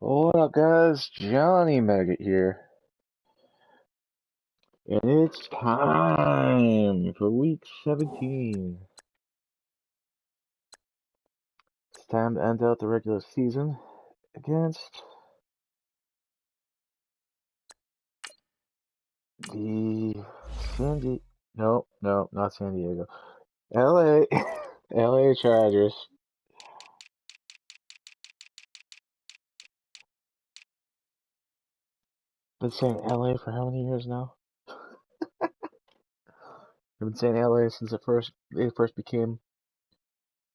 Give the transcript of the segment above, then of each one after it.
What up, guys? Johnny Maggot here. And it's time for week 17. It's time to end out the regular season against the no, not San Diego. LA, LA Chargers. Been saying LA for how many years now? I've been saying LA since they first became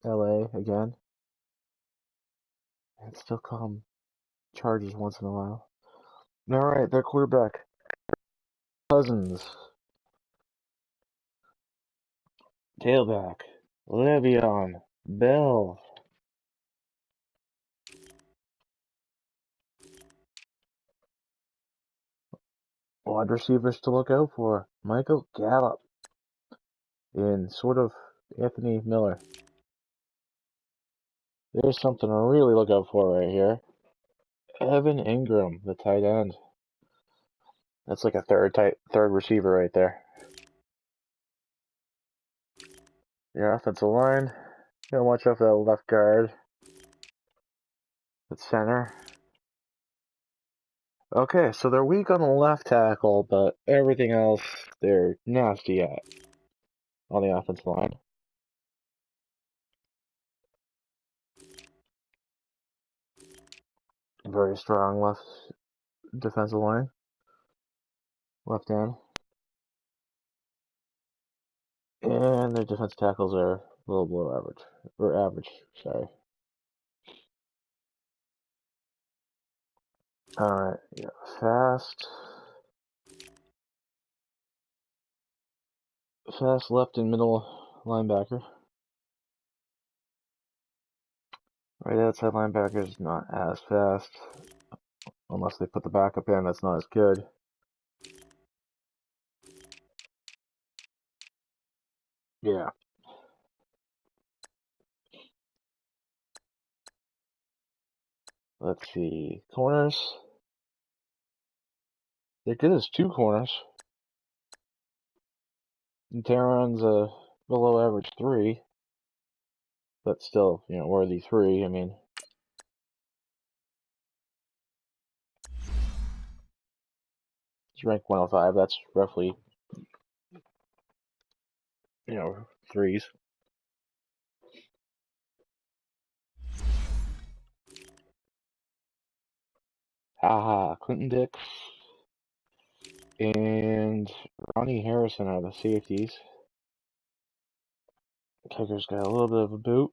LA again. And still call them Chargers once in a while. Alright, their quarterback, Cousins. Tailback, Le'Veon Bell. Wide receivers to look out for, Michael Gallup and sort of Anthony Miller. There's something to really look out for right here. Evan Ingram, the tight end. That's like a third receiver right there. Your offensive line, you gotta watch out for that left guard. The center. Okay, so they're weak on the left tackle, but everything else they're nasty at on the offensive line. Very strong left defensive line. Left end. And their defense tackles are a little below average. Or average, sorry. Alright, yeah, fast left and middle linebacker. Right outside linebacker is not as fast. Unless they put the backup in, that's not as good. Yeah. Let's see. Corners. They're good as two corners. And Terron's a below average 3. But still, worthy 3. I mean, he's ranked 105. That's roughly, 3s. Clinton Dix and Ronnie Harrison are the safeties. Kicker's got a little bit of a boot.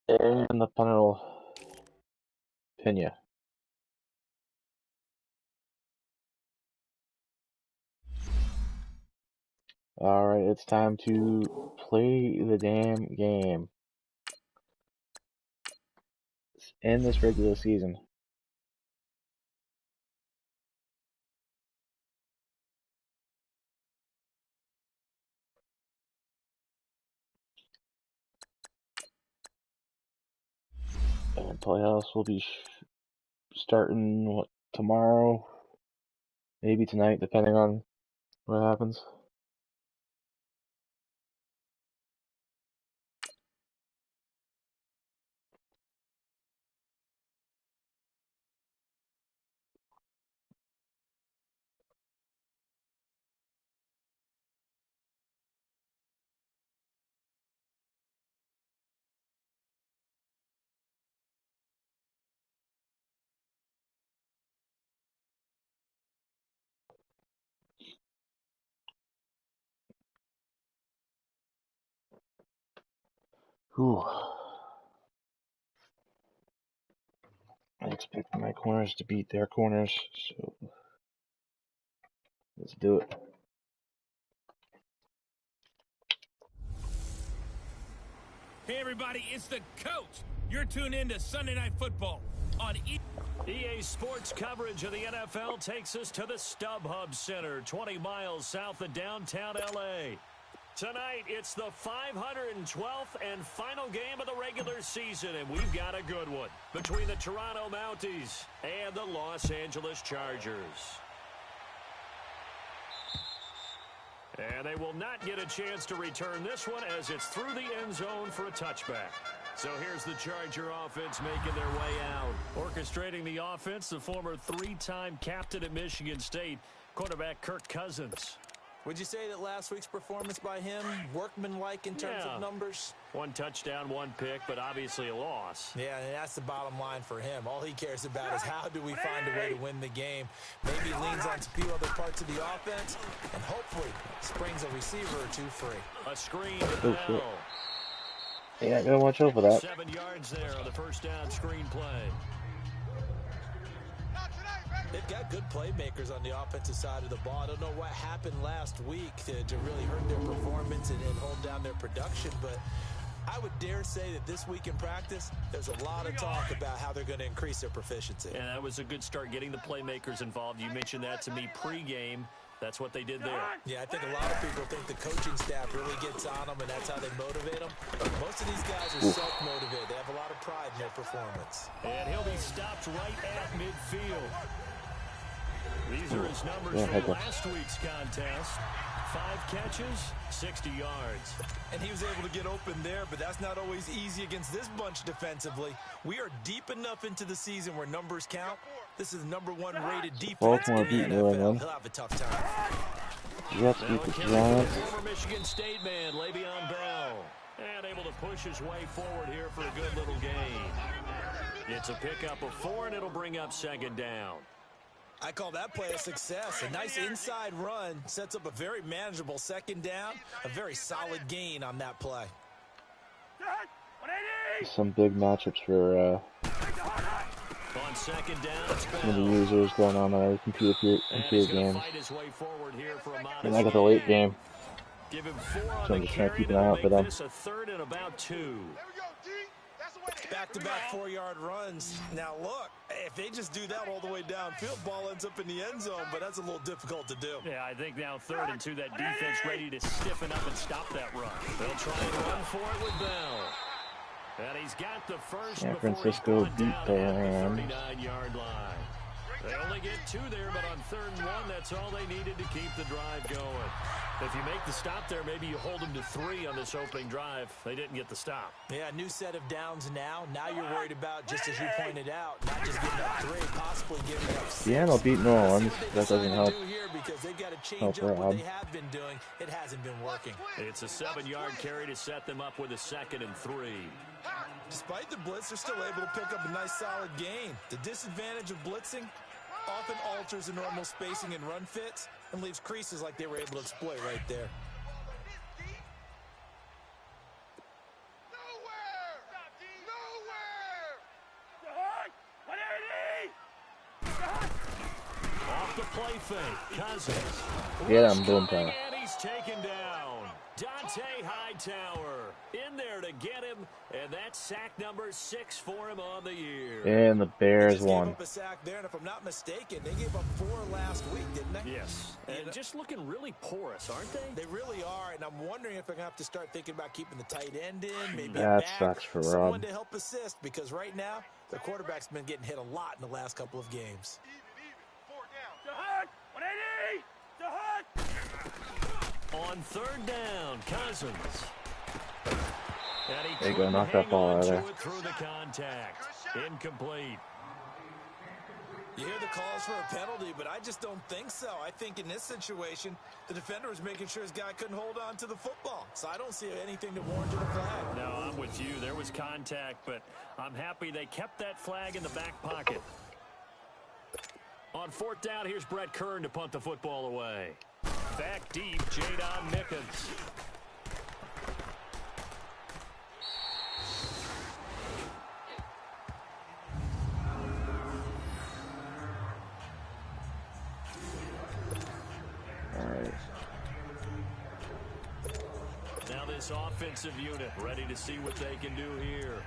And the punter will pin you. Alright, it's time to play the damn game. End this regular season. And playoffs will be starting tomorrow, maybe tonight, depending on what happens. Whew. I expect my corners to beat their corners, so let's do it. Hey everybody, it's the coach. You're tuned in to Sunday Night Football on EA Sports coverage of the NFL takes us to the StubHub Center, 20 miles south of downtown LA. Tonight, it's the 512th and final game of the regular season, and we've got a good one between the Toronto Mounties and the Los Angeles Chargers. And they will not get a chance to return this one as it's through the end zone for a touchback. So here's the Charger offense making their way out. Orchestrating the offense, the former three-time captain at Michigan State, quarterback Kirk Cousins. Would you say that last week's performance by him, workmanlike in terms of numbers? 1 touchdown, 1 pick, but obviously a loss. Yeah, and that's the bottom line for him. All he cares about is how do we find a way to win the game. Maybe leans on a few other parts of the offense, and hopefully springs a receiver or two free. A screen to Bell. Yeah, gotta watch out for that. 7 yards there on the first down screen play. They've got good playmakers on the offensive side of the ball. I don't know what happened last week to really hurt their performance and hold down their production, but I would dare say that this week in practice, there's a lot of talk about how they're going to increase their proficiency. And that was a good start, getting the playmakers involved. You mentioned that to me pregame. That's what they did there. Yeah, I think a lot of people think the coaching staff really gets on them, and that's how they motivate them. Most of these guys are self-motivated. They have a lot of pride in their performance. And he'll be stopped right at midfield. These are his numbers from last week's contest. 5 catches, 60 yards. And he was able to get open there, but that's not always easy against this bunch defensively. We are deep enough into the season where numbers count. This is the #1 rated defense in the NFL. He'll have a tough time. Jets beat the Giants. Former Michigan State man, Le'Veon Bell. And able to push his way forward here for a good little gain. It's a pickup of 4, and it'll bring up 2nd down. I call that play a success. A nice inside run sets up a very manageable 2nd down. A very solid gain on that play. Some big matchups for On 2nd down, it's some of the users going on our computer games. And I got the late game, Give him 4 on so I'm the just trying to carry. keep an eye out for them. This a 3rd and about 2. Back-to-back 4-yard runs. Now look, if they just do that all the way downfield, ball ends up in the end zone, but that's a little difficult to do. Yeah, I think now 3rd and 2, that defense ready to stiffen up and stop that run. They'll try and run for it with Bell. And he's got the first San before Francisco he's beat gone the down at the Rams. 39-yard line. They only get 2 there, but on 3rd and 1, that's all they needed to keep the drive going. If you make the stop there, maybe you hold them to 3 on this opening drive. They didn't get the stop. Yeah, new set of downs now. Now you're worried about, just as you pointed out, not just giving up 3, possibly giving up 6. Seattle beat New Orleans. That doesn't help. Because they've got to change up what they have been doing. It hasn't been working. It's a 7-yard carry to set them up with a 2nd and 3. Despite the blitz, they're still able to pick up a nice solid gain. The disadvantage of blitzing often alters the normal spacing and run fits and leaves creases like they were able to exploit right there. Off the play fake, Cousins. Yeah, I'm doing And he's taken down. Dante Hightower in there to get him, and that's sack number 6 for him on the year. And the Bears They just won. gave up a sack there, and if I'm not mistaken, they gave up 4 last week, didn't they? Yes, and just looking really porous, aren't they? They really are, and I'm wondering if they're going to have to start thinking about keeping the tight end in, maybe That a back, sucks for someone Rob. to help assist, because right now, their quarterback's been getting hit a lot in the last couple of games. On 3rd down, Cousins. And he There you go, couldn't knock that hang ball on out of to there. it through the contact. Incomplete. You hear the calls for a penalty, but I just don't think so. I think in this situation, the defender was making sure his guy couldn't hold on to the football. So I don't see anything that warranted a flag. No, I'm with you. There was contact, but I'm happy they kept that flag in the back pocket. On 4th down, here's Brett Kern to punt the football away. Back deep, Jadon Mickens. Now this offensive unit ready to see what they can do here.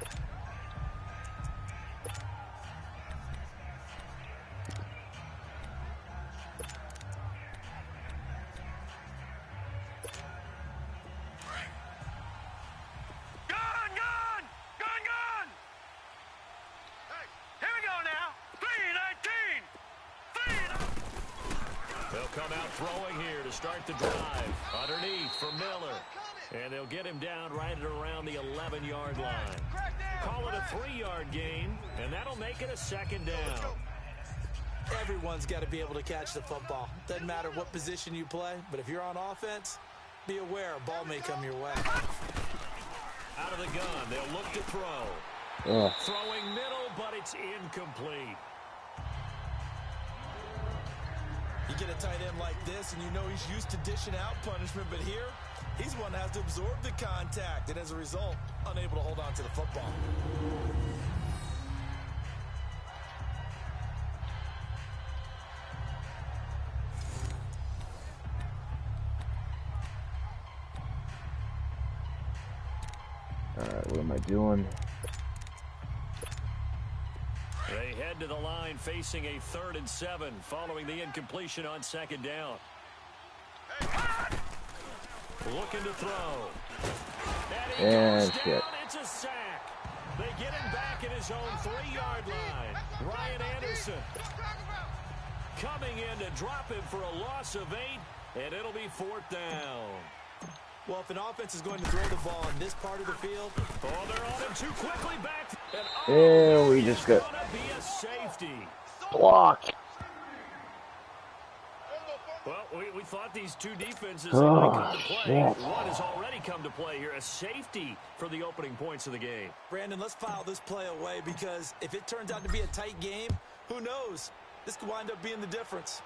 come out throwing here to start the drive. Underneath for Miller. And they'll get him down right at around the 11-yard line. Call it a 3-yard gain, and that'll make it a second down. Everyone's got to be able to catch the football. Doesn't matter what position you play, but if you're on offense, be aware a ball may come your way. Out of the gun, they'll look to throw. Throwing middle, but it's incomplete. You get a tight end like this, and you know he's used to dishing out punishment, but here, he's one that has to absorb the contact, and as a result, unable to hold on to the football. Alright, what am I doing? They head to the line facing a 3rd and 7 following the incompletion on 2nd down. Looking to throw. And down. It's a sack. They get him back at his own 3-yard line. Ryan Anderson coming in to drop him for a loss of 8, and it'll be 4th down. Well, if an offense is going to throw the ball in this part of the field. Oh, they're on him too quickly back. And we just got gonna be a safety. blocked. Well, we thought these two defenses had come to play. Shit. One has already come to play here, a safety for the opening points of the game. Brandon, let's file this play away because if it turns out to be a tight game, who knows? This could wind up being the difference.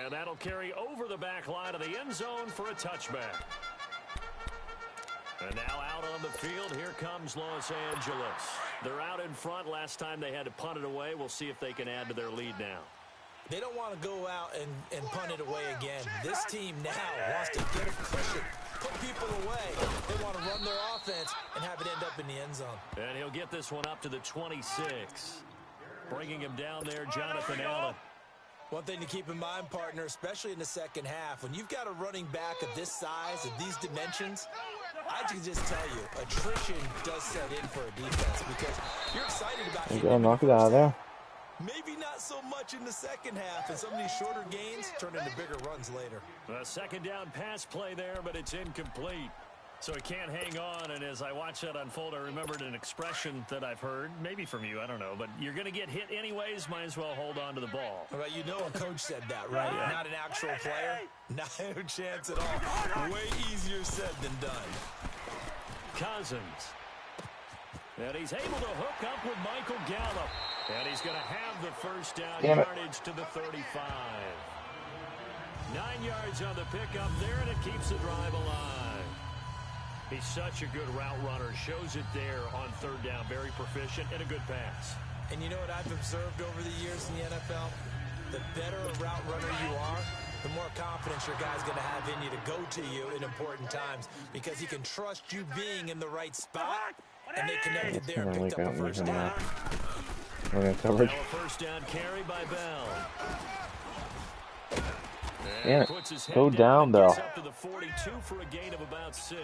And that'll carry over the back line of the end zone for a touchback. And now out on the field, here comes Los Angeles. They're out in front. Last time they had to punt it away. We'll see if they can add to their lead now. They don't want to go out and punt it away again. This team now wants to get a cushion, put people away. They want to run their offense and have it end up in the end zone. And he'll get this one up to the 26. Bringing him down there, Jonathan Allen. One thing to keep in mind, partner, especially in the second half, when you've got a running back of this size, of these dimensions, I can just tell you, attrition does set in for a defense because you're excited about You gotta knock it out of there. Maybe not so much in the second half, and some of these shorter gains turn into bigger runs later. A second down pass play there, but it's incomplete. So he can't hang on, and as I watch that unfold, I remembered an expression that I've heard, maybe from you, I don't know, but you're going to get hit anyways, might as well hold on to the ball. Well, you know a coach said that, right? Yeah. Not an actual player. Not a chance at all. Way easier said than done. Cousins. And he's able to hook up with Michael Gallup. And he's going to have the first down yardage to the 35. 9 yards on the pickup there, and it keeps the drive alive. He's such a good route runner. Shows it there on 3rd down. Very proficient and a good pass. And you know what I've observed over the years in the NFL? The better a route runner you are, the more confidence your guy's going to have in you to go to you in important times because he can trust you being in the right spot, and they connected there and picked up a first down. Coverage. Now a first down carry by Bell. Yeah, go down though. Up to the 42 for a gain of about 6.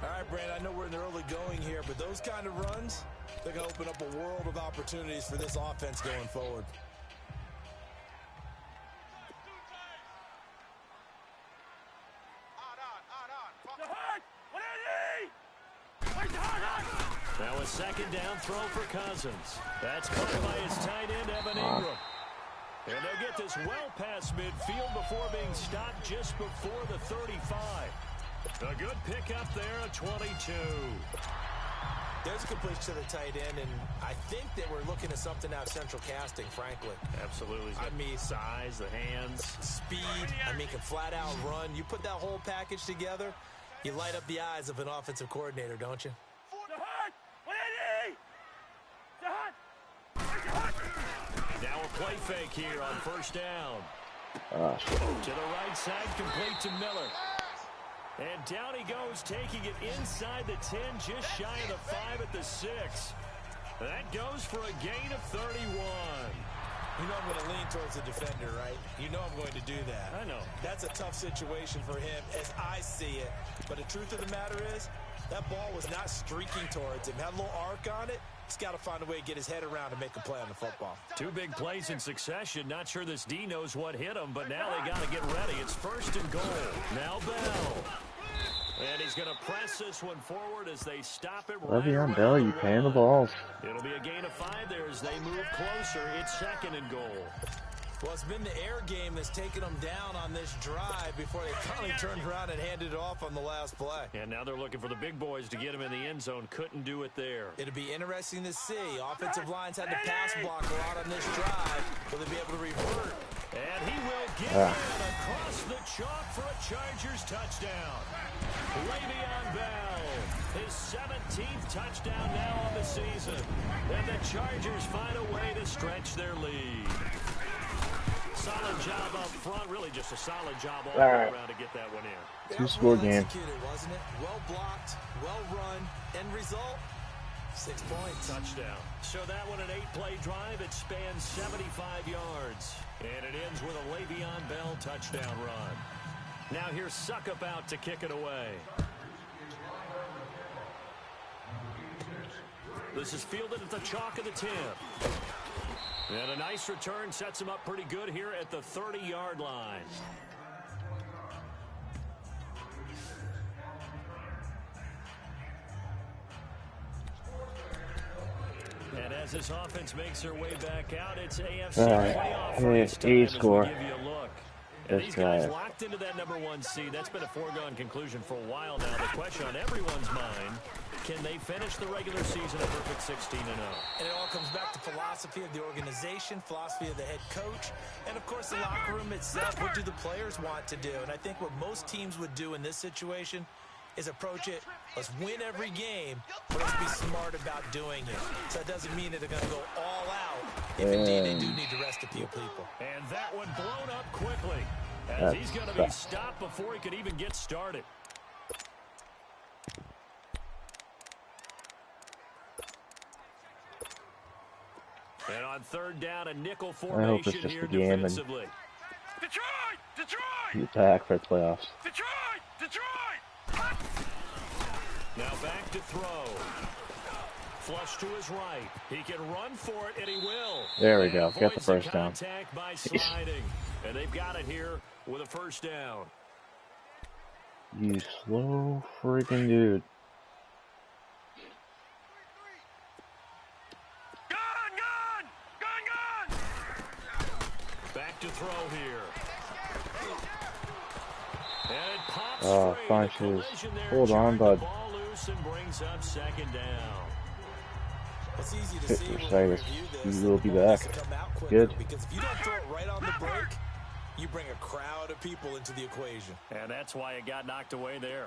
All right, Brand, I know we're in the early going here, but those kind of runs, they're going to open up a world of opportunities for this offense going forward. Now a second down throw for Cousins. That's caught by his tight end, Evan Ingram. And they'll get this well past midfield before being stopped just before the 35. A good pickup there, a 22. There's a completion to the tight end, and I think that we're looking at something out of Central Casting, frankly. Absolutely. I mean, size, the hands. Speed, I mean, can flat out run. You put that whole package together, you light up the eyes of an offensive coordinator, don't you? Now a play fake here on first down. To the right side, complete to Miller. And down he goes, taking it inside the 10, just shy of the 5 at the 6. That goes for a gain of 31. You know I'm going to lean towards the defender, right? You know I'm going to do that. I know. That's a tough situation for him as I see it. But the truth of the matter is, that ball was not streaking towards him. Had a little arc on it. He's got to find a way to get his head around and make a play on the football. 2 big plays in succession. Not sure this D knows what hit him, but now they got to get ready. It's 1st and goal. Now Bell. And he's going to press this one forward as they stop it. Le'Veon Bell, you paying the balls. It'll be a gain of 5 there as they move closer. It's 2nd and goal. Well, it's been the air game that's taken them down on this drive before they finally turned around and handed it off on the last play. And now they're looking for the big boys to get him in the end zone. Couldn't do it there. It'll be interesting to see. Offensive lines had to pass block a lot on this drive. Will they be able to revert? And he will get it across the chalk for a Chargers touchdown. Le'Veon Bell, his 17th touchdown now on the season. And the Chargers find a way to stretch their lead. Solid job up front, really just a solid job all the way around to get that one in. 2-score game. Executed, wasn't it? Well blocked, well run. End result, 6 points. Touchdown. So that one an 8-play drive. It spans 75 yards. And it ends with a Le'Veon Bell touchdown run. Now here's Suckup out to kick it away. This is fielded at the chalk of the 10. And a nice return sets him up pretty good here at the 30-yard line. And as this offense makes their way back out, it's AFC playoff race time as we give you a look. And these guys locked into that #1 seed. That's been a foregone conclusion for a while now. The question on everyone's mind, can they finish the regular season a perfect 16-0? And it all comes back to philosophy of the organization, philosophy of the head coach, and, of course, the locker room itself. What do the players want to do? And I think what most teams would do in this situation is approach it, let's win every game, but let's be smart about doing it. So that doesn't mean that they're going to go all out if indeed they do need to rest a few people. And that one blown up quickly as he's going to be stopped before he could even get started. And on 3rd down, a nickel formation here defensively. Detroit! Back for the playoffs. Detroit! Now back to throw. Flush to his right. He can run for it, and he will. There we go. Get the first down. Contact by sliding. And they've got it here with a 1st down. You slow freaking dude. Gun! Back to throw here. And it pops free. fine shoes. Hold on, bud. Ball loose and brings up 2nd down. It's easy to Hit see for when we Cyrus. review He this. will be back. Good. Because if you don't throw it right on the break, you bring a crowd of people into the equation. And that's why it got knocked away there.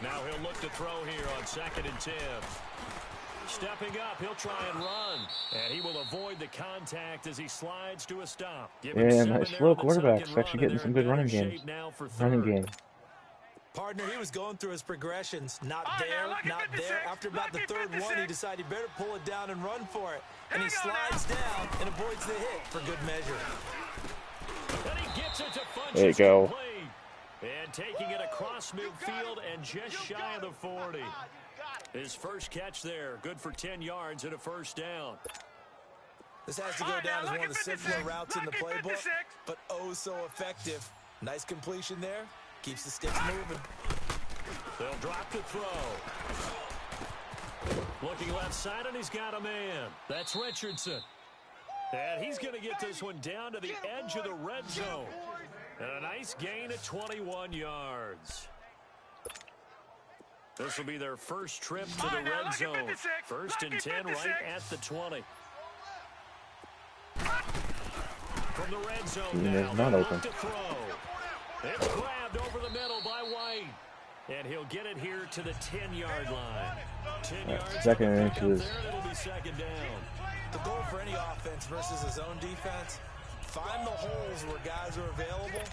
Now he'll look to throw here on 2nd and 10. Stepping up, he'll try and run. And he will avoid the contact as he slides to a stop. Yeah, nice slow quarterbacks. Actually getting some good running games. Running game. Partner, he was going through his progressions. Not there, not there. After about the 3rd one, he decided he better pull it down and run for it. And he slides down and avoids the hit for good measure. And he gets it to Funchess. There you go. Complete. And taking it across midfield and just shy of the 40. His first catch there, good for 10 yards and a 1st down. This has to go down as one of the simpler routes in the playbook, but oh so effective. Nice completion there. Keeps the sticks moving. They'll drop to throw. Looking left side, and he's got a man. That's Richardson. And he's going to get this one down to the edge of the red zone. And a nice gain of 21 yards. This will be their first trip to the red zone. 1st and 10 right at the 20. From the red zone now, not open. To throw. It's grabbed over the middle by White. And he'll get it here to the 10-yard line. 10 yards. 2nd and inches. It'll be 2nd down. The goal for any offense versus a zone defense, find the holes where guys are available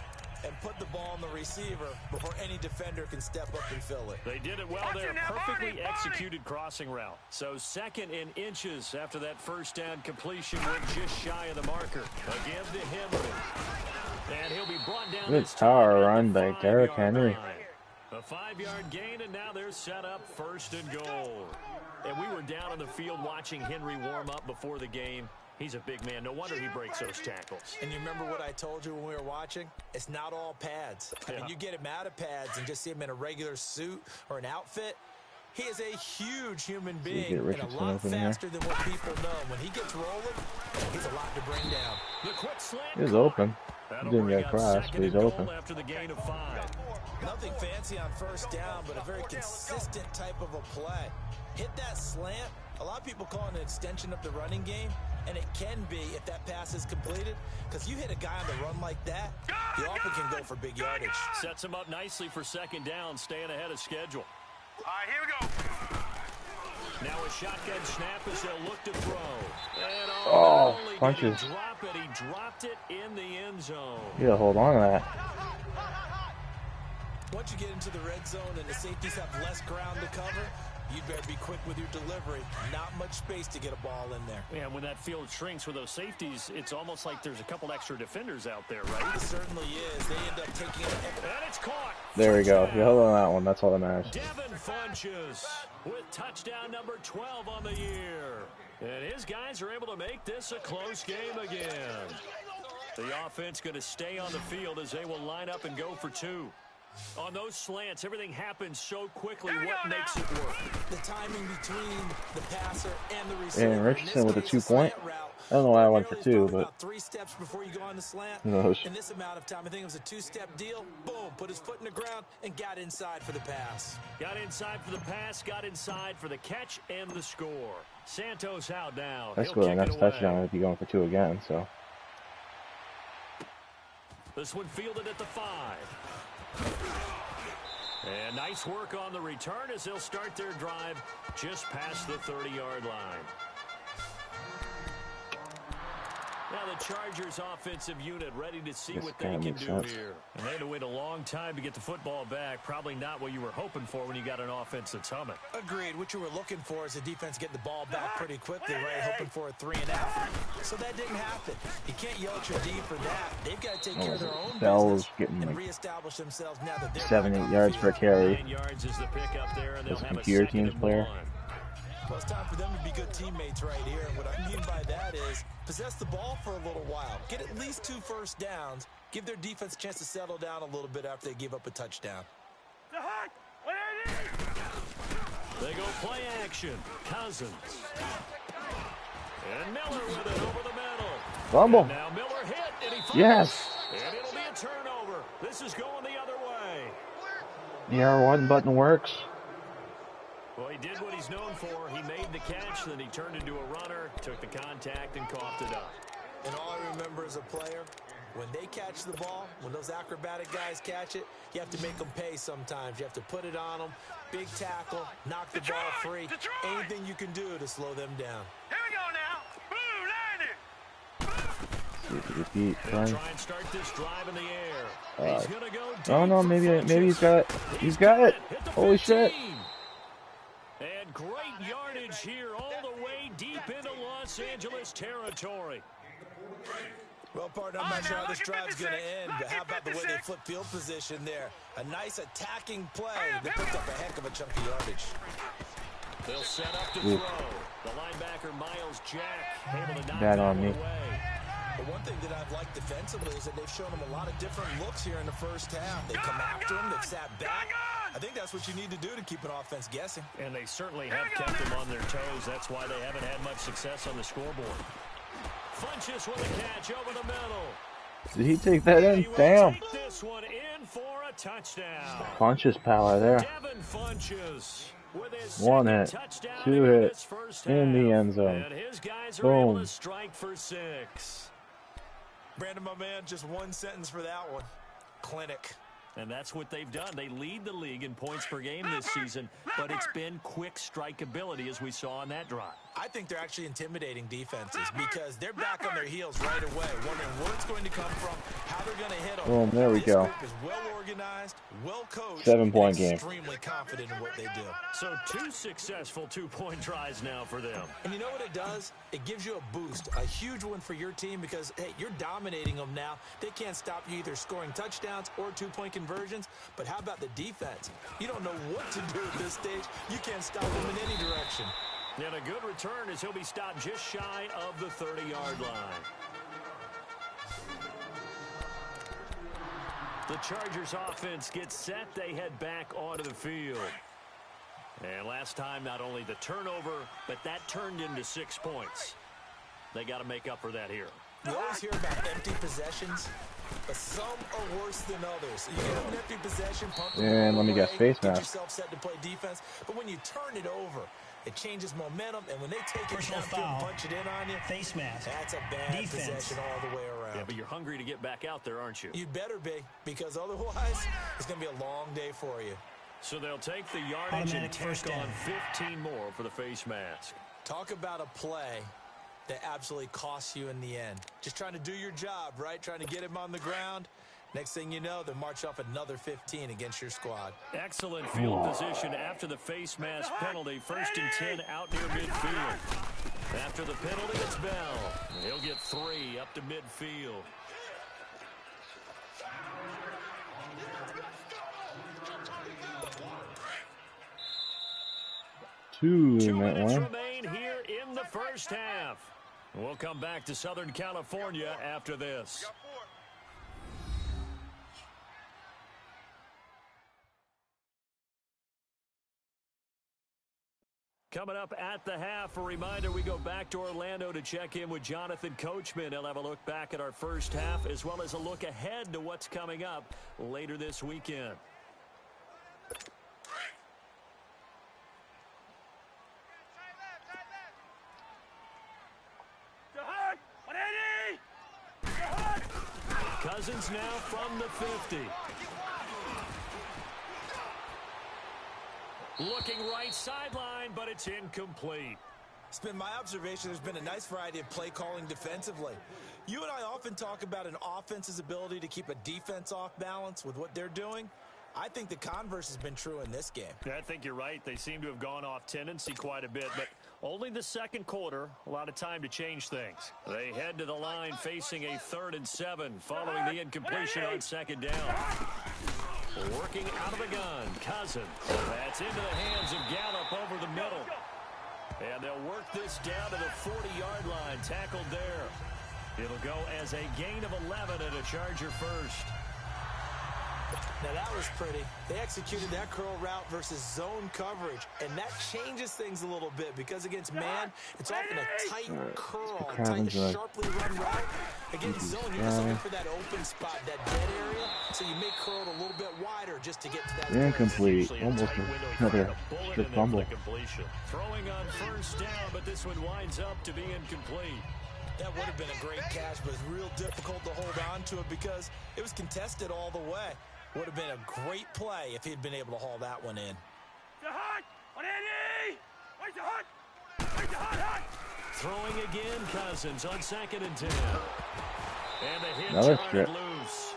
and put the ball on the receiver before any defender can step up and fill it. They did it well there. Perfectly executed crossing route. So 2nd and inches after that 1st down completion. Went just shy of the marker. Again to Henry. And he'll be brought down. Good power run by Derrick Henry. A 5-yard gain, and now they're set up 1st and goal. And we were down on the field watching Henry warm up before the game. He's a big man. No wonder he breaks those tackles. And you remember what I told you when we were watching? It's not all pads. I mean, you get him out of pads and just see him in a regular suit or an outfit. He is a huge human being and a lot faster than what people know. When he gets rolling, he's a lot to bring down. The quick slant. He's open. He didn't get crossed, but he's open. After the gain of 5. Nothing fancy on first down, but a very consistent type of a play. Hit that slant. A lot of people call it an extension of the running game, and it can be if that pass is completed, because you hit a guy on the run like that, you often can go for big yardage. Sets him up nicely for second down, staying ahead of schedule. All right, here we go. Now a shotgun snap as they'll look to throw. And oh, only punches. Did he drop it. He dropped it in the end zone. You gotta hold on to that. Once you get into the red zone and the safeties have less ground to cover, you better be quick with your delivery. Not much space to get a ball in there. Yeah, when that field shrinks with those safeties, it's almost like there's a couple extra defenders out there, right? It certainly is. They end up taking it. And it's caught. There we go. You hold on that one. That's all that matters. Devin Funchess with touchdown number 12 on the year. And his guys are able to make this a close game again. The offense going to stay on the field as they will line up and go for 2. On those slants, everything happens so quickly. What makes it work? The timing between the passer and the receiver. And Richardson with a 2-point. I don't know why I went for 2, but about 3 steps before you go on the slant. who knows? In this amount of time, I think it was a 2-step deal. Boom, put his foot in the ground and got inside for the pass. Got inside for the pass, got inside for the catch and the score. Santos out now. That's good. Next touchdown would be going for 2 again. So this one fielded at the 5. And nice work on the return as they'll start their drive just past the 30-yard line. Now the Chargers offensive unit ready to see what they can do here. And they had to wait a long time to get the football back. Probably not what you were hoping for when you got an offense that's humming. Agreed. What you were looking for is the defense getting the ball back pretty quickly, right? Hoping for a 3-and-out. So that didn't happen. You can't yell at your D for that. They've got to take care of their own business and reestablish themselves now that they're 7-8 yards per carry. 9 yards is the pickup there, and they'll have a computer team's player. Well, it's time for them to be good teammates right here. And what I mean by that is possess the ball for a little while. Get at least 2 first downs. Give their defense a chance to settle down a little bit after they give up a touchdown. They go play action. Cousins. And Miller with it over the middle. Fumble. And now Miller hit, and he fumbles. Yes. And it'll be a turnover. This is going the other way. The R1 button works. Well, he did what he's known for. He made the catch, then he turned into a runner, took the contact, and coughed it up. And all I remember as a player, when they catch the ball, when those acrobatic guys catch it, you have to make them pay sometimes. You have to put it on them, big tackle, knock the ball free. Anything you can do to slow them down. Here we go now. Boo, Landon. Repeat. Try and start this drive in the air. He's gonna go deep. Oh no, maybe he's got it. Holy shit. And great yardage here all the way deep into Los Angeles territory. Well, partner, I'm not sure how this drive's going to end, but how about the way they flip field position there? A nice attacking play that picked up a heck of a chunk of yardage. They'll set up to throw. The linebacker, Miles Jack, able to knock Bad it on me. away. But one thing that I've liked defensively is that they've shown them a lot of different looks here in the first half. They've come after him. They've sat back. I think that's what you need to do to keep an offense guessing. And they certainly have kept them on their toes. That's why they haven't had much success on the scoreboard. Funchess with a catch over the middle. Did he take that in? Damn. Take this one in for a touchdown. Funchess power there. Devin Funchess with his 1 hit, 2 hits in the end zone. And his guys are Boom. able to strike for 6. Brandon, my man, just one sentence for that one. Clinic. And that's what they've done. They lead the league in points per game this season, but it's been quick strikeability as we saw on that drive. I think they're actually intimidating defenses because they're back on their heels right away, wondering where it's going to come from, how they're going to hit them. Boom, there we go. This group is well organized, well coached, 7-point game. extremely confident in what they do. So 2 successful 2-point tries now for them. And you know what it does? It gives you a boost, a huge one for your team because, hey, you're dominating them now. They can't stop you either scoring touchdowns or 2-point conversions. But how about the defense? You don't know what to do at this stage. You can't stop them in any direction. And a good return as he'll be stopped just shy of the 30-yard line. The Chargers offense gets set. They head back onto the field. And last time, not only the turnover, but that turned into 6 points. They got to make up for that here. You always hear about empty possessions, but some are worse than others. You get an empty possession, pump the And let me guess, face get mask. yourself set to play defense. But when you turn it over, it changes momentum, and when they take it Personal downfield and foul. punch it in on you, Face mask. that's a bad Defense. possession all the way around. Yeah, but you're hungry to get back out there, aren't you? You'd better be, because otherwise, it's going to be a long day for you. So they'll take the yardage and Automatic first tack on down. 15 more for the face mask. Talk about a play that absolutely costs you in the end. Just trying to do your job, right? Trying to get him on the ground. Next thing you know, they march off another 15 against your squad. Excellent field position after the face mask penalty. 1st and 10 out near midfield. After the penalty, it's Bell. He'll get 3 up to midfield. Two 2 in that minutes one. remain here in the first half. We'll come back to Southern California after this. Coming up at the half, a reminder, we go back to Orlando to check in with Jonathan Coachman. He'll have a look back at our first half as well as a look ahead to what's coming up later this weekend. Cousins now from the 50. Looking right sideline, but it's incomplete. It's been my observation there's been a nice variety of play calling defensively. You and I often talk about an offense's ability to keep a defense off balance with what they're doing. I think the converse has been true in this game. I think you're right. They seem to have gone off tendency quite a bit, but only the second quarter, a lot of time to change things. They head to the line facing a 3rd and 7 following the incompletion on 2nd down. Working out of the gun, Cousins. That's into the hands of Gallup over the middle. And they'll work this down to the 40-yard line, tackled there. It'll go as a gain of 11 and a Charger first. Now that was pretty. They executed that curl route versus zone coverage, and that changes things a little bit because against man, it's often a tight curl, tight, sharply run route. Against zone, you're just looking for that open spot, that dead area, so you make curl a little bit wider just to get to that. Incomplete. Almost another strip fumble. Throwing on 1st down, but this one winds up to be incomplete. That would have been a great catch, but it's real difficult to hold on to it because it was contested all the way. Would have been a great play if he'd been able to haul that one in. Throwing again, Cousins on 2nd and 10. And the hit Another charted strip. loose.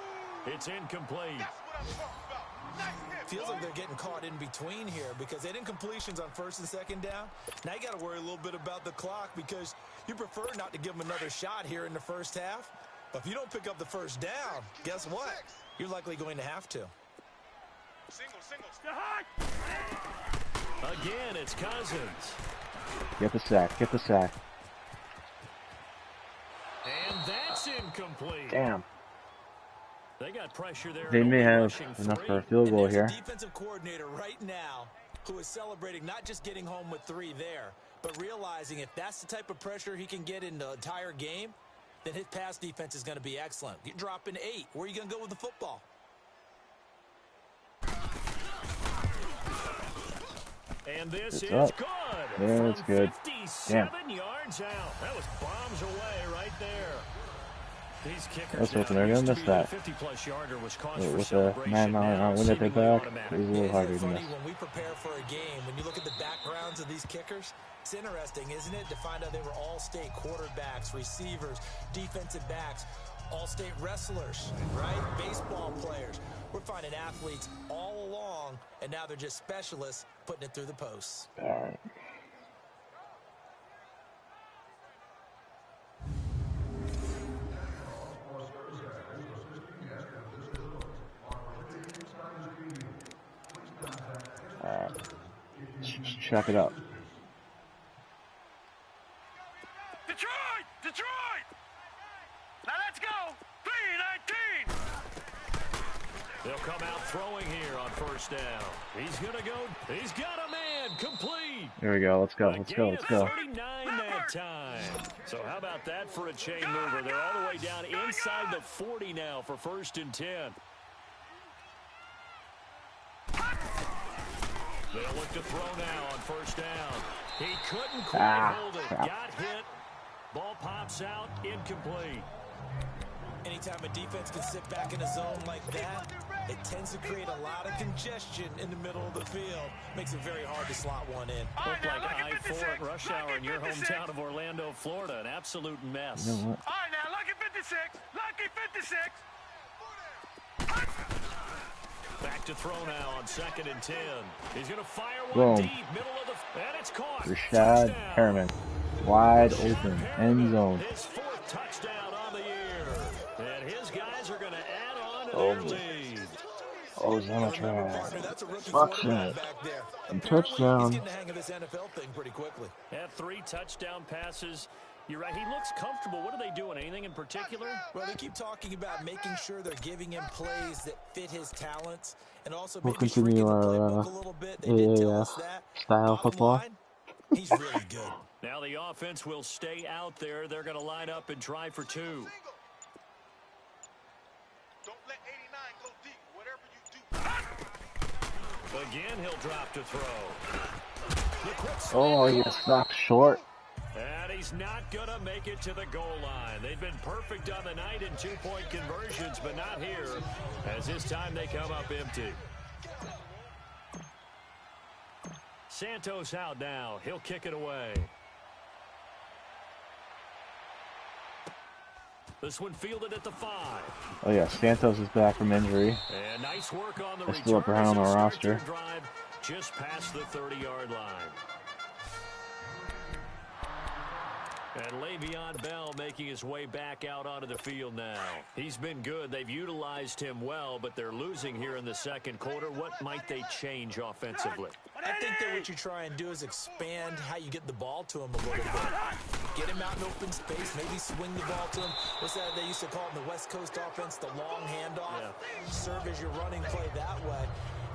It's incomplete. Feels like they're getting caught in between here because they did incompletions on 1st and 2nd down. Now you got to worry a little bit about the clock because you prefer not to give them another shot here in the first half. But if you don't pick up the 1st down, guess what? You're likely going to have to. Again, it's Cousins. Get the sack. Get the sack. And that's incomplete. Damn. They got pressure there. They may have rushing enough 3. for a field goal And there's here. a defensive coordinator right now who is celebrating not just getting home with 3 there, but realizing if that's the type of pressure he can get in the entire game, then his pass defense is going to be excellent. You're dropping 8. Where are you going to go with the football? And this It's is up. good. Yeah, From it's good. 57 Damn. yards out. That was bombs away right there. These kickers I was hoping now they were used gonna to miss be that. the 50-plus yarder was cause With for the celebration. 9 mile an Now hour wind at their seemingly back, automatic. it's a little Isn't harder it to funny miss. when we prepare for a game, when you look at the backgrounds of these kickers, it's interesting, isn't it, to find out they were all-state quarterbacks, receivers, defensive backs, all-state wrestlers, right? Baseball players. We're finding athletes all along, and now they're just specialists putting it through the posts. All right. Check it out. They'll come out throwing here on first down. He's going to go. He's got a man. Complete. There we go. Let's go. A Let's go. gain Let's of go. 39 that time. So how about that for a chain mover? They're all the way down inside the 40 now for 1st and 10. They'll look to throw now on first down. He couldn't quite hold it. Crap. Got hit. Ball pops out. Incomplete. Anytime a defense can sit back in a zone like that, it tends to create a lot of congestion in the middle of the field. Makes it very hard to slot one in. Looked like I-4 at rush hour in your hometown of Orlando, Florida. An absolute mess. You know what? All right, now, lucky 56. Lucky 56. Back to throw now on 2nd and 10. He's going to fire Boom. one deep, middle of the... And it's caught. Rashad Touchdown. Perriman. Wide Rashad open. Perriman, End zone. His 4th touchdown on the year. And his guys are going to add on to Oh, their boy. lead. Oh, Zamatrap. Partner, that's a rookie Fuck quarterback that. back there. And Apparently, touchdown. He's getting the hang of this NFL thing pretty quickly. Had 3 touchdown passes. You're right. He looks comfortable. What are they doing? Anything in particular? Well, they keep talking about making sure they're giving him plays that fit his talents and also We'll maybe shrinking continue the our playbook a little bit. They did tell us AAF that. style Bottom football. line, he's really good. Now the offense will stay out there. They're going to line up and try for 2. Don't let 89 go deep. Whatever you do. Again, he'll drop to throw. The quick Oh, slant. he stopped short. And he's not going to make it to the goal line. They've been perfect on the night in 2-point conversions, but not here, as this time they come up empty. Santos out now. He'll kick it away. This one fielded at the 5. Oh, yeah. Santos is back from injury. And nice work on the That's return. still up around as they our start roster. their drive just past the 30-yard line. And Le'Veon Bell making his way back out onto the field now. He's been good. They've utilized him well, but they're losing here in the 2nd quarter. What might they change offensively? I think that what you try and do is expand how you get the ball to him a little bit. Get him out in open space, maybe swing the ball to him. What's that they used to call in the West Coast offense, the long handoff? Yeah. Serve as your running play that way,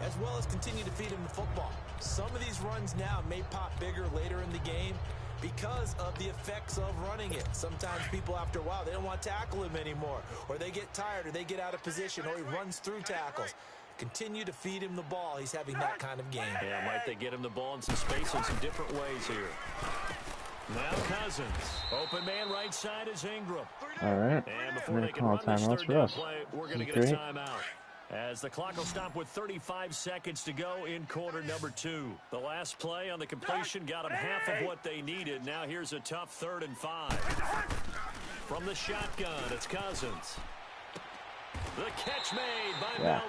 as well as continue to feed him the football. Some of these runs now may pop bigger later in the game because of the effects of running it. Sometimes people, after a while, they don't want to tackle him anymore, or they get tired, or they get out of position, or he runs through tackles. Continue to feed him the ball. He's having that kind of game. Yeah, might they get him the ball in some space in some different ways here. Now Cousins. Open man right side is Ingram. All right. And before We're they going to can call run this timeouts 3rd for down us. play, we're going to get a timeout. As the clock will stop with 35 seconds to go in quarter number 2. The last play on the completion got them half of what they needed. Now here's a tough 3rd and 5. From the shotgun, it's Cousins. The catch made by Miller.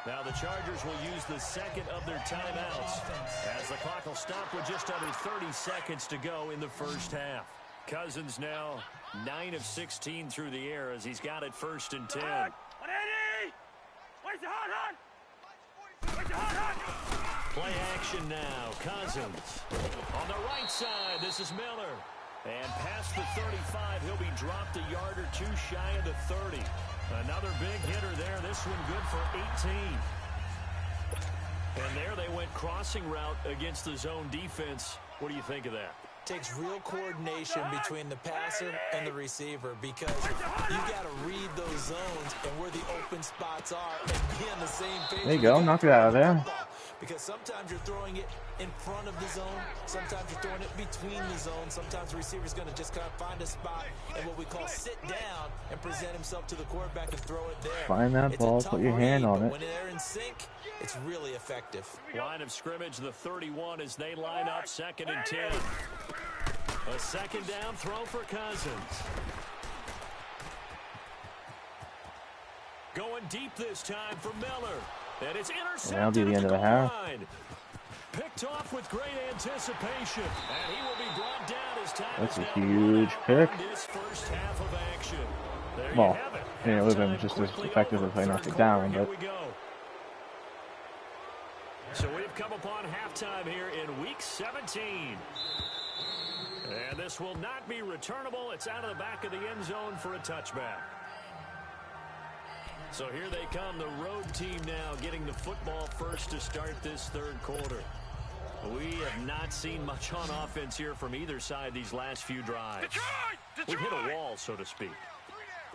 Now the Chargers will use the 2nd of their timeouts as the clock will stop with just under 30 seconds to go in the 1st half. Cousins now 9 of 16 through the air as he's got it 1st and 10. Where's the hot? Where's the hot? Play action now. Cousins on the right side. This is Miller. And past the 35, he'll be dropped a yard or 2 shy of the 30. Another big hitter there. This one good for 18. And there they went crossing route against the zone defense. What do you think of that? Takes real coordination between the passer and the receiver because you got to read those zones and where the open spots are and be on the same page. There you go. Knock it out of there. Because sometimes you're throwing it in front of the zone. Sometimes you're throwing it between the zones. Sometimes the receiver's going to just kind of find a spot and what we call sit down and present himself to the quarterback and throw it there. Find that ball, put your hand on it. When they're in sync, it's really effective. Line of scrimmage, the 31 as they line up 2nd and 10. A 2nd down throw for Cousins. Going deep this time for Miller. And it's intercepted. That'll be the end of the half. Picked off with great anticipation. And he will be brought down as time That's is a now huge pick. this 1st half of action. There Well, you have it. yeah, it would have been Halftime just as quickly effective over. if I knocked 3rd it down, quarter, but here we go. So we've come upon halftime here in week 17. And this will not be returnable. It's out of the back of the end zone for a touchback. So here they come, the road team now getting the football first to start this third quarter. We have not seen much on offense here from either side these last few drives. We've hit a wall, so to speak.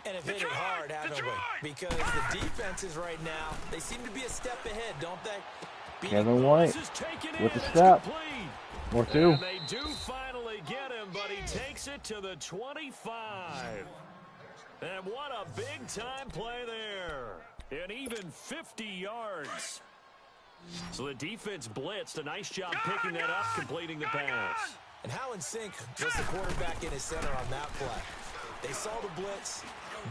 And have hit it hard, haven't we? Because the defenses right now, they seem to be a step ahead, don't they? Kevin White with the step. Or two. And they do finally get him, but he takes it to the 25. And what a big-time play there. And even 50 yards. So the defense blitzed. A nice job picking that up, completing the pass. And how in sync was the quarterback in his center on that play? They saw the blitz,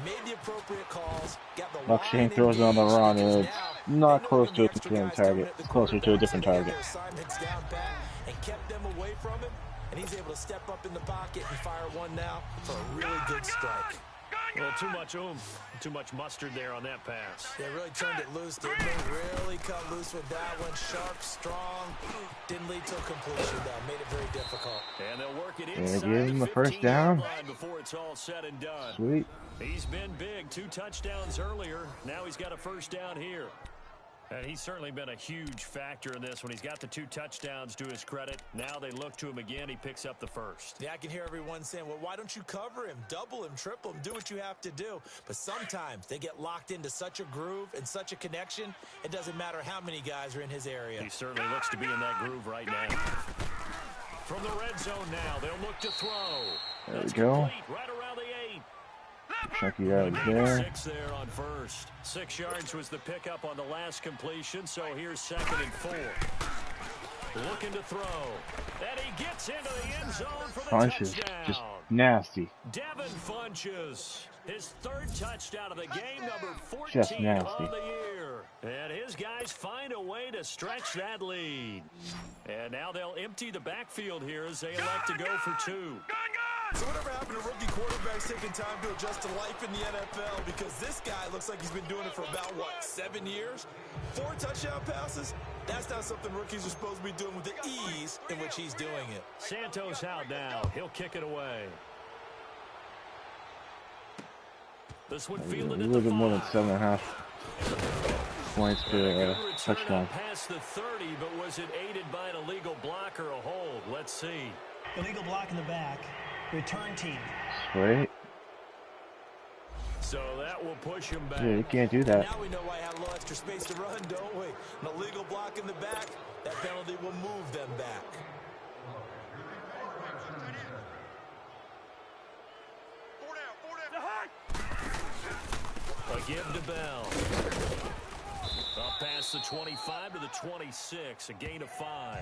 made the appropriate calls, got the line McShane throws it on the run, and it's not close to the same target. It's closer to a different target. Assignments down pat and kept them away from him, and he's able to step up in the pocket and fire one now for a really good strike. Well, too much oomph, too much mustard there on that pass. They really turned it loose, didn't they? Really cut loose with that one. Sharp, strong. Didn't lead to a completion, though. Made it very difficult. And they'll work it Gonna inside give him the the first down. line before it's all said and done. Sweet. He's been big. 2 touchdowns earlier. Now he's got a first down here. And he's certainly been a huge factor in this when he's got the 2 touchdowns to his credit. Now they look to him again. He picks up the first. Yeah, I can hear everyone saying, well, why don't you cover him, double him, triple him, do what you have to do. But sometimes they get locked into such a groove and such a connection, it doesn't matter how many guys are in his area. He certainly looks to be in that groove right now. From the red zone now, they'll look to throw. There we go. Complete, right around the 8. Chucky out there. 6 there on first. 6 yards was the pickup on the last completion, so here's 2nd and 4. Looking to throw. And he gets into the end zone for the Funches, touchdown. just nasty. Devin Funches, his 3rd touchdown of the game, number 14 Just nasty. on the year. And his guys find a way to stretch that lead. And now they'll empty the backfield here as they elect to go for 2. So whatever happened to rookie quarterbacks taking time to adjust to life in the NFL? Because this guy looks like he's been doing it for about, 7 years? 4 touchdown passes? That's not something rookies are supposed to be doing with the ease in which he's doing it. Santos out now. He'll kick it away. This one A fielded little at the bit more than 5. 7.5 points to touchdown. Past the 30, but was it aided by an illegal block or a hold? Let's see. Illegal block in the back. Return team. Sweet. So that will push him back. Dude, you can't do that. Now we know why I had a little extra space to run, don't we? An illegal block in the back, that penalty will move them back. A give to Bell. Up past the 25 to the 26, a gain of 5.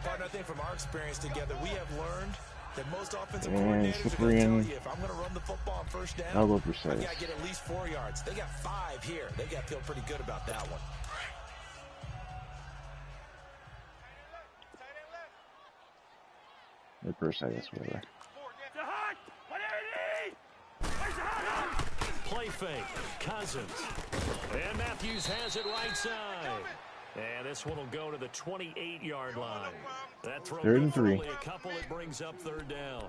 Partner, I think from our experience together, we have learned that most offensive And coordinators are slippery going to tell in. you, if I'm going to run the football on first down, I'll go I precise. got to get at least 4 yards. They got 5 here. They got to feel pretty good about that one. They're precise, whatever. Play fake. Cousins. And Matthews has it right side. And this one will go to the 28-yard line. That throw 3rd and 3. only a couple, it brings up 3rd down.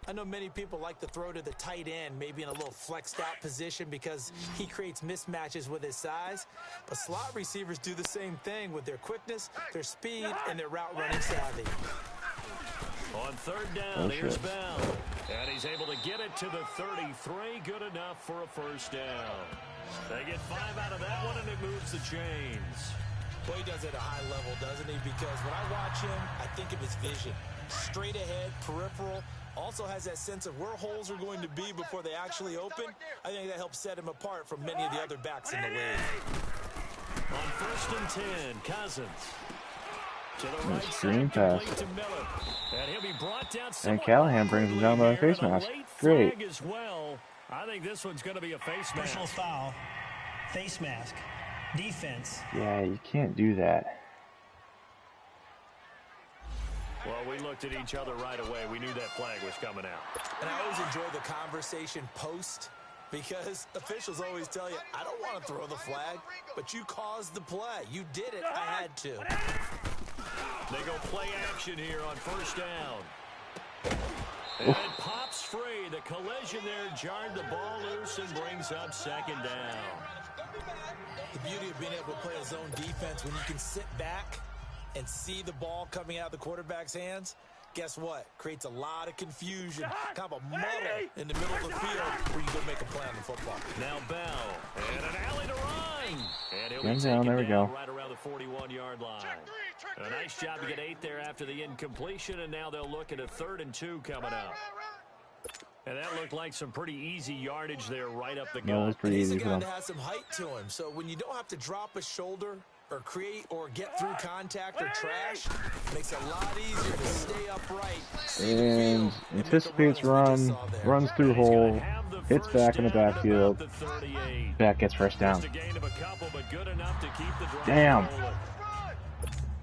I know many people like to throw to the tight end, maybe in a little flexed out position because he creates mismatches with his size. But slot receivers do the same thing with their quickness, their speed, and their route running savvy. On 3rd down, here's Bell. And he's able to get it to the 33. Good enough for a first down. They get 5 out of that one, and it moves the chains. Boy, he does it at a high level, doesn't he? Because when I watch him, I think of his vision. Straight ahead, peripheral. Also has that sense of where holes are going to be before they actually open. I think that helps set him apart from many of the other backs in the league. On 1st and 10, Cousins. To the right Screen side, pass. complete to Miller. And he'll be brought down And somewhat Callahan brings him down by a face here, and mask. late Great. flag as well. I think this one's going to be a face Personal mask. foul. Face mask. Defense. Yeah, you can't do that. Well, we looked at each other right away. We knew that flag was coming out. And I always enjoy the conversation post because officials always tell you, I don't want to throw the flag, but you caused the play. You did it. I had to. They go play action here on 1st down. And it pops free. the collision there jarred the ball loose and brings up second down. The beauty of being able to play a zone defense when you can sit back and see the ball coming out of the quarterback's hands, guess what? Creates a lot of confusion, kind of a muddle in the middle of the field where you go make a play on the football. Now Bell, and an alley to run. And he'll be Down, taken there we down go. right around the 41-yard line. A nice job to get 8 there after the incompletion, and now they'll look at a 3rd and 2 coming up. And that looked like some pretty easy yardage there right up the No, it gut. was pretty He's a easy for guy them. that has some height to him, so when you don't have to drop a shoulder or create or get through contact or trash, makes it a lot easier to stay upright, see the And field, and make a anticipates run, as we run, just saw there. runs through And he's gonna hole, have the hits first back in the down at backfield. about the 38. Back gets first down. Just a gain of a couple, but good enough to keep the drive Damn. rolling.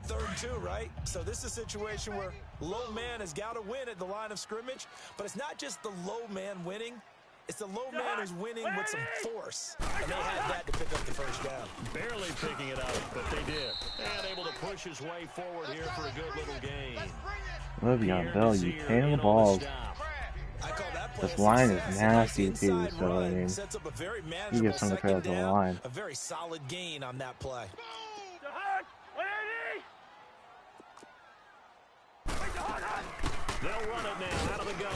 3rd and 2, right? So this is a situation where low man has got to win at the line of scrimmage, but it's not just the low man winning. It's the low man who's winning with some force. And they had that to pick up the first down. Barely picking it up, but they did. And able to push his way forward here for a good little gain. Le'Veon Bell, you pain in the balls. I call that play This a line is success. nasty Nice too, inside so I run. mean, Sets up a very you manageable get some credit second to the down. line. A very solid gain on that play. They'll run it now out of the gun.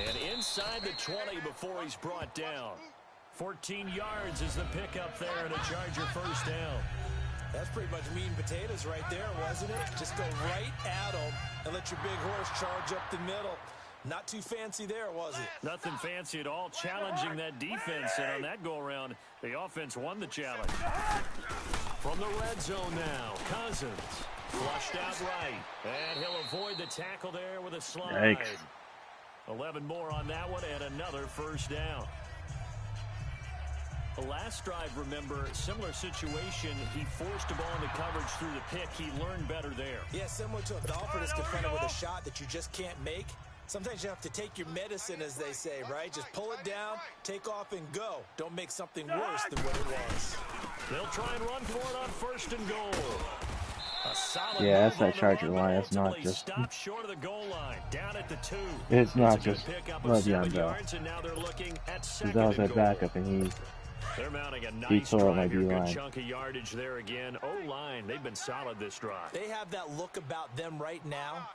And inside the 20 before he's brought down. 14 yards is the pickup there and a Charger first down. That's pretty much meat and potatoes right there, wasn't it? Just go right at them and let your big horse charge up the middle. Not too fancy there, was it? Nothing fancy at all, challenging that defense. And on that go-around, the offense won the challenge. From the red zone now, Cousins. Flushed out right. And he'll avoid the tackle there with a slide. Yikes. 11 more on that one and another first down. The last drive, remember, similar situation. He forced the ball into coverage through the pick. He learned better there. Yeah, similar to a golfer that's confronted with a shot that you just can't make. Sometimes you have to take your medicine, as they say, right? Just pull it down, take off, and go. Don't make something worse than what it was. They'll try and run for it on 1st and goal. A solid Yeah, that's move that on the Charger run, line. but It's not ultimately just- stopped short of the goal line, down at the 2. It's not a good just pickup of Le'Veon 7 Bell. yards, and now they're looking at Because 2nd that was and that goal. backup, and They're mounting a he nice tore up my drive here. Good D-line. chunk of yardage there again. O-line, they've been solid this drive. They have that look about them right now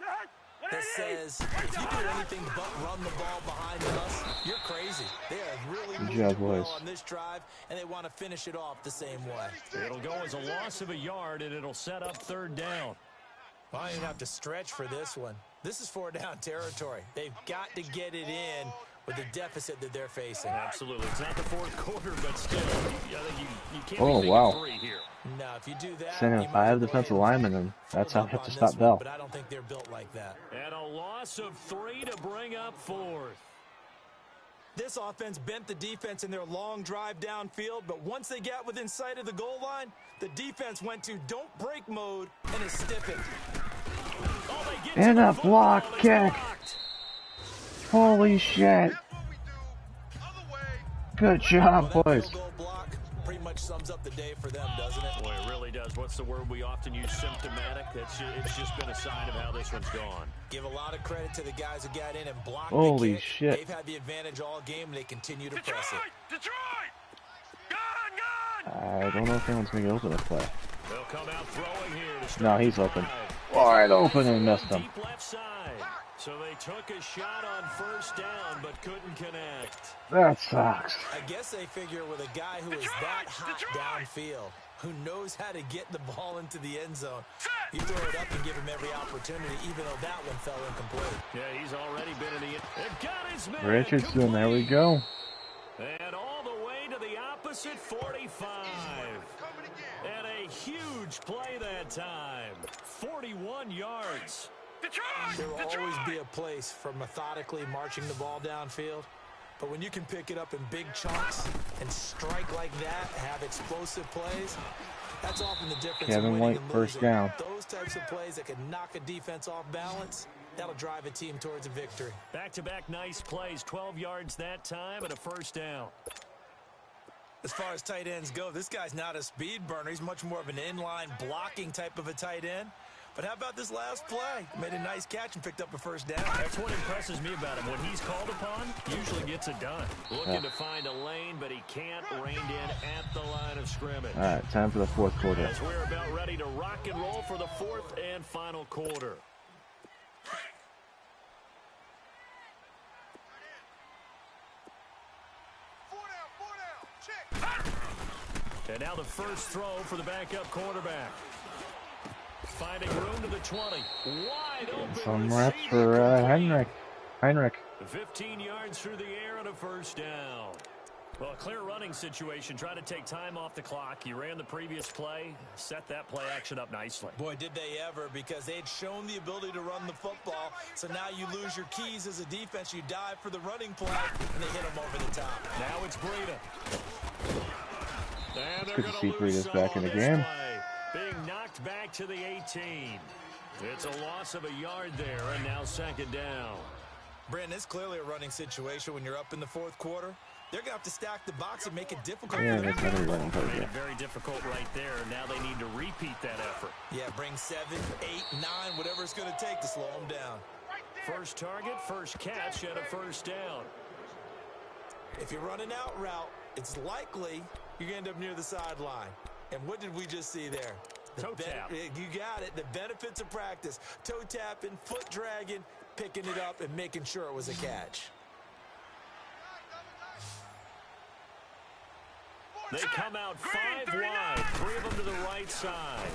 that says, if you do anything but run the ball behind us, you're crazy. They have really Good moved job, it well boys. on this drive, and they want to finish it off the same way. It'll go as a loss of a yard, and it'll set up 3rd down. Well, I didn't have to stretch for this one. This is 4-down territory. They've got to get it in with the deficit that they're facing. Absolutely. It's not the 4th quarter, but still, I think you can't Oh, be thinking wow. 3 here. Now, if you do that, Sending you might 5 as well go defensive ahead linemen, and and that's how fold you have up to on stop this Bell. one, but I don't think they're built like that. And a loss of 3 to bring up 4th. This offense bent the defense in their long drive downfield, but once they got within sight of the goal line, the defense went to don't break mode and is stiffened. Oh, they get And to the a block football. It's kick. blocked. Holy shit. That's what we do. Other way. Good job, Well, that boys. field goal block pretty much sums up the day for them, doesn't it? Boy, it really does. What's the word we often use? Symptomatic. It's just been a sign of how this one's gone. Give a lot of credit to the guys who got in and blocked Holy the kick. shit. They've had the advantage all game, and they continue to press it. Detroit! Gone! I don't know if anyone's going to open this play. They'll come out throwing here to start No, he's the open. drive. Wide open and missed him. Deep left side. So they took a shot on 1st down, but couldn't connect. That sucks. I guess they figure with a guy who is that hot downfield, who knows how to get the ball into the end zone, you throw it up and give him every opportunity, even though that one fell incomplete. Yeah, he's already been in the... They've got his man. Richardson, there we go. And all the way to the opposite 45. Coming again. And a huge play that time. 41 yards. Detroit! There will Detroit! always be a place for methodically marching the ball downfield, but when you can pick it up in big chunks and strike like that, have explosive plays, that's often the difference in Kevin winning White, and first losing. down. Those types of plays that can knock a defense off balance, that'll drive a team towards a victory. Back-to-back nice plays. 12 yards that time and a 1st down. As far as tight ends go, this guy's not a speed burner. He's much more of an inline blocking type of a tight end. But how about this last play? Made a nice catch and picked up a first down. That's what impresses me about him. When he's called upon, usually gets it done. Looking to find a lane, but he can't. Reined in at the line of scrimmage. All right, time for the fourth quarter. As we're about ready to rock and roll for the fourth and final quarter. Four down, check. And now the first throw for the backup quarterback. Finding room to the 20. Wide open. Some reps for Heinrich. 15 yards through the air and a first down. Well, a clear running situation. Try to take time off the clock. You ran the previous play, set that play action up nicely. Boy, did they ever, because they'd shown the ability to run the football. So now you lose your keys as a defense. You dive for the running play, and they hit them over the top. Now it's Breida. And they're good to going see to lose Breida's back in the this game. play. Being knocked back to the 18. It's a loss of a yard there, and now second down. Brandon, it's clearly a running situation when you're up in the fourth quarter. They're going to have to stack the box and make it difficult. Yeah, for them. that's another running play. Made Yeah. it very difficult right there. Now they need to repeat that effort. Yeah, bring 7, 8, 9, whatever it's going to take to slow them down. First target, first catch, and a first down. If you run an out route, it's likely you're going to end up near the sideline. And what did we just see there? Toe tap. You got it. The benefits of practice. Toe tapping, foot dragging, picking it up, and making sure it was a catch. They come out 5 wide, 3 of them to the right side.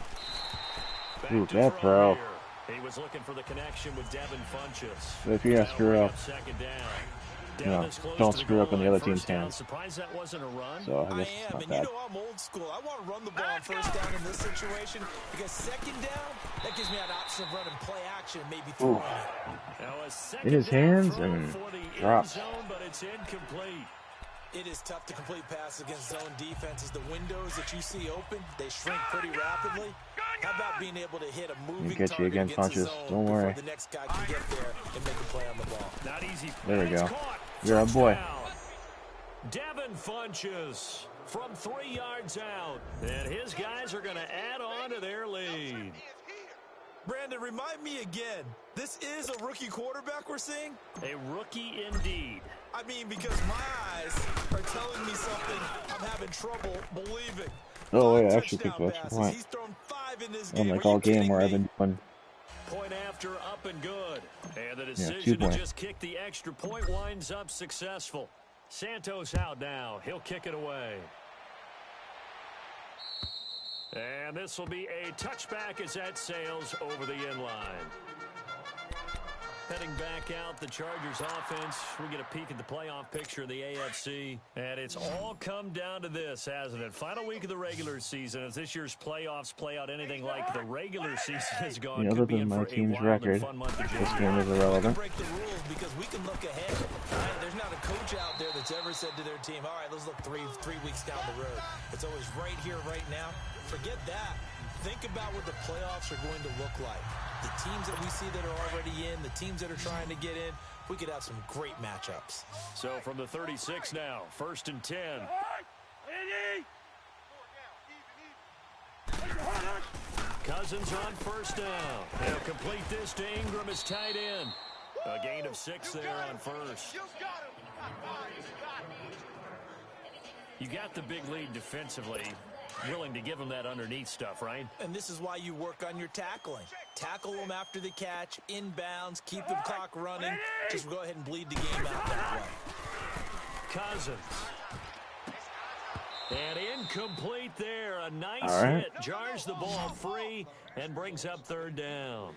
Back Ooh, to that throw throw. here. He was looking for the connection with Devin Funchess. So if you gotta That'll screw bring up, second down. No, Devin is close don't to the screw up goal on the line. other team's First down. hands. Surprised that wasn't a run. So I I guess am, it's not and bad. you know I'm old school. I want to run the ball on first down in this situation because second down, that gives me an option of running play action and maybe throwing it. Now a In second his down hands throw and for the end dropped. zone, but it's incomplete. It is tough to complete passes against zone defenses. The windows that you see open, they shrink pretty rapidly. How about being able to hit a moving get you target again, against the Funchess. zone Don't before worry. the next guy can get there and make a play on the ball? Not easy. There we And it's go. caught. You're a boy. Touchdown. Devin Funchess from 3 yards out. And his guys are going to add on to their lead. Brandon, remind me again, this is a rookie quarterback we're seeing? A rookie indeed. I mean, because my eyes are telling me something I'm having trouble believing. Oh, wait, I 5 actually think touchdown that's passes. right. He's thrown 5 in this game. Unlike Are all you game kidding where I've me? been doing. Point after, up and good. And the 2 decision to points. just kick the extra point winds up successful. Santos out now. He'll kick it away. And this will be a touchback as that sails over the end line. Heading back out, the Chargers offense. We get a peek at the playoff picture of the AFC. And it's all come down to this, hasn't it? Final week of the regular season. As this year's playoffs play out anything like the regular season has gone, Other could be than in my for a team's wild and record, fun month of this January. game is We can irrelevant. break the rules because we can look ahead. Right? There's not a coach out there that's ever said to their team, all right, let's look three weeks down the road. It's always right here, right now. Forget that. Think about what the playoffs are going to look like. The teams that we see that are already in, the teams that are trying to get in, we could have some great matchups. So from the 36 now, 1st and 10. Cousins on first down. They'll complete this to Ingram as tight end. A gain of 6 there on first. You got him. You got the big lead defensively. Willing to give them that underneath stuff, right? And this is why you work on your tackling. Tackle them after the catch, inbounds, keep the clock running. Just go ahead and bleed the game out that way. Cousins. And incomplete there. A nice All right. hit. Jars the ball free and brings up 3rd down.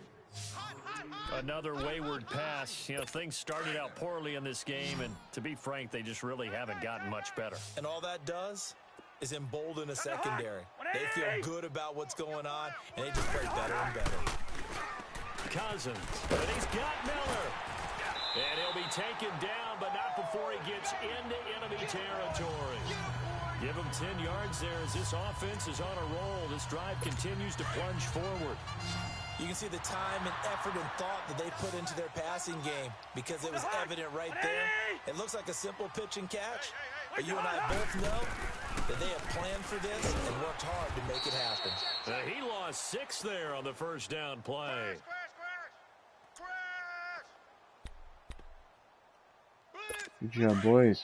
Another wayward pass. You know, things started out poorly in this game, and to be frank, they just really haven't gotten much better. And all that does is embolden a secondary. They feel good about what's going on, and they just play better and better. Cousins, and he's got Miller. And he'll be taken down, but not before he gets into enemy territory. Give him 10 yards there as this offense is on a roll. This drive continues to plunge forward. You can see the time and effort and thought that they put into their passing game because it was evident right there. It looks like a simple pitch and catch, but you and I both know that they have planned for this and worked hard to make it happen. He lost 6 there on the first down play. Good job, boys.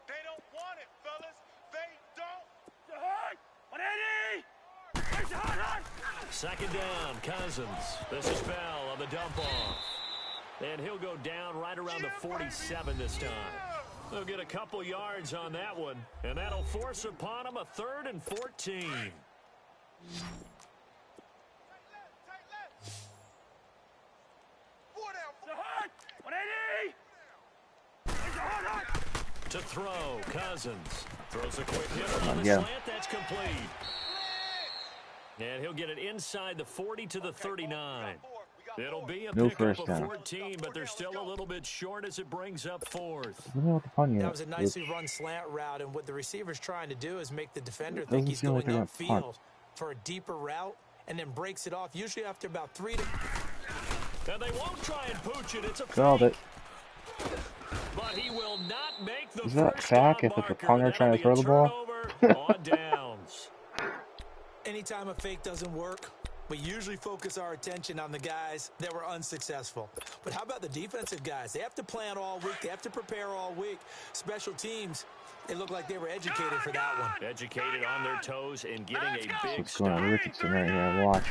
They don't want it, fellas. They don't. Second down, Cousins. This is Bell on the dump off. And he'll go down right around the 47 this time. They'll get a couple yards on that one, and that'll force upon him a 3rd and 14. To throw, Cousins. Throws a quick hit on the slant. That's complete. And he'll get it inside the 40 to the 39. It'll be a pickup of 14, but they're still a little bit short as it brings up 4th. That was a nicely run slant route, and what the receiver's trying to do is make the defender think he's going upfield for a deeper route, and then breaks it off, usually after about 3 to... And they won't try and pooch it. It's a Called it. But he will not make the Is that first sack down if it's a marker. punter That'll trying to be throw a the ball? turnover on downs. Anytime a fake doesn't work, we usually focus our attention on the guys that were unsuccessful. But how about the defensive guys? They have to plan all week. They have to prepare all week. Special teams, it looked like they were educated for that one. Educated on their toes and getting a big What's going on? start. Richardson right here. Watch.